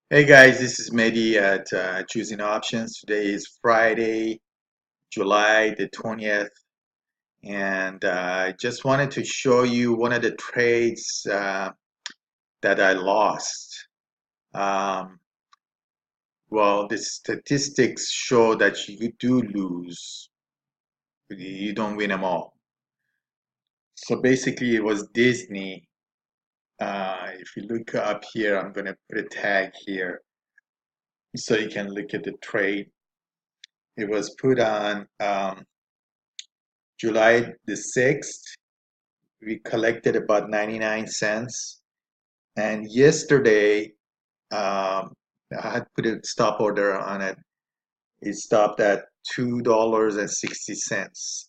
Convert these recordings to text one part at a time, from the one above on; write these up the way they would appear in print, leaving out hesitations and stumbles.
Hey guys, this is Mehdi at Choosing Options. Today is Friday, July the 20th, and I just wanted to show you one of the trades that I lost. Um, well, the statistics show that you do lose, you don't win them all. So basically, it was Disney. If you look up here, I'm going to put a tag here so you can look at the trade. It was put on July the 6th. We collected about 99 cents. And yesterday, I had put a stop order on it. It stopped at $2.60.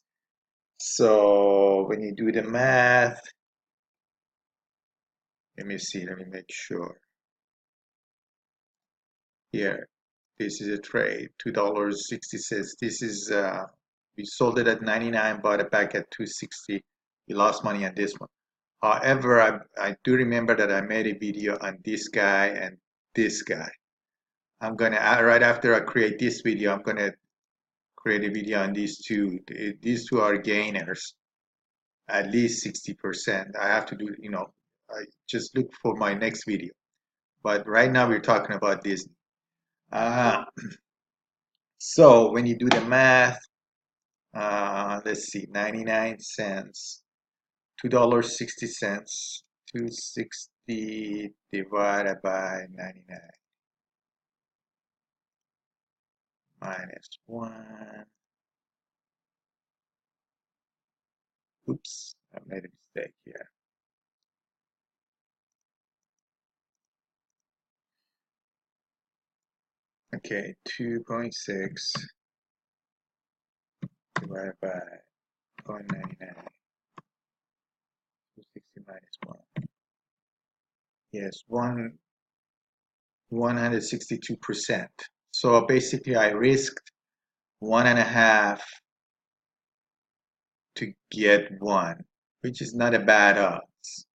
So when you do the math, let me see, let me make sure. Here, this is a trade, $2.60. This is, we sold it at 99, bought it back at 260. We lost money on this one. However, I do remember that I made a video on this guy and this guy. I'm gonna, right after I create this video, I'm gonna create a video on these two. These two are gainers, at least 60%. I have to do, I just look for my next video. But right now we're talking about Disney. Uh, so when you do the math, let's see, 99 cents, $2.60, 260 divided by 99 minus 1. Oops, I made a mistake here. Okay, 2.6 divided by 0.99, 260 minus 1. Yes, 162%. So basically I risked 1.5 to get 1, which is not a bad odds.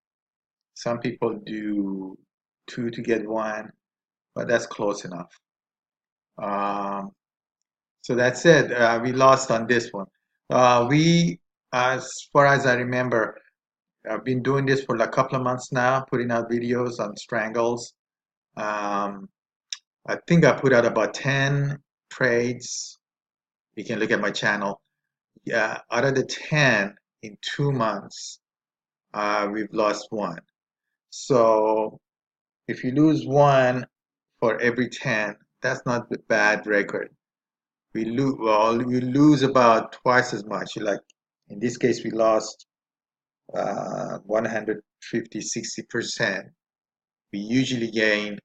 Some people do 2 to get 1, but that's close enough. Um, so that's it. We lost on this one. As far as I remember, I've been doing this for like a couple of months now, putting out videos on Strangles. Um, I think I put out about 10 trades. You can look at my channel. Yeah, out of the 10 in 2 months, we've lost 1. So if you lose 1 for every 10, that's not a bad record. We lose about twice as much. Like in this case, we lost 150, 60%. We usually gain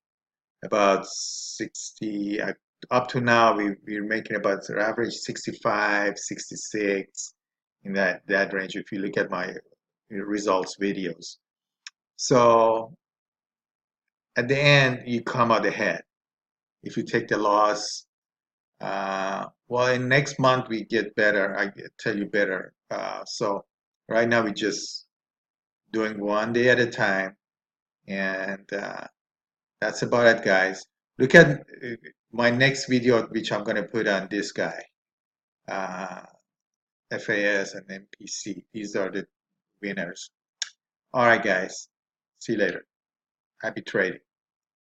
about 60. Up to now, we're making about the average 65, 66 in that range. If you look at my results videos, so at the end, you come out ahead. If you take the loss, well, in next month we get better. I tell you better. So right now we're just doing one day at a time, and that's about it, guys. Look at my next video, which I'm going to put on this guy, uh, FAS and MPC. These are the winners. All right, guys. See you later. Happy trading.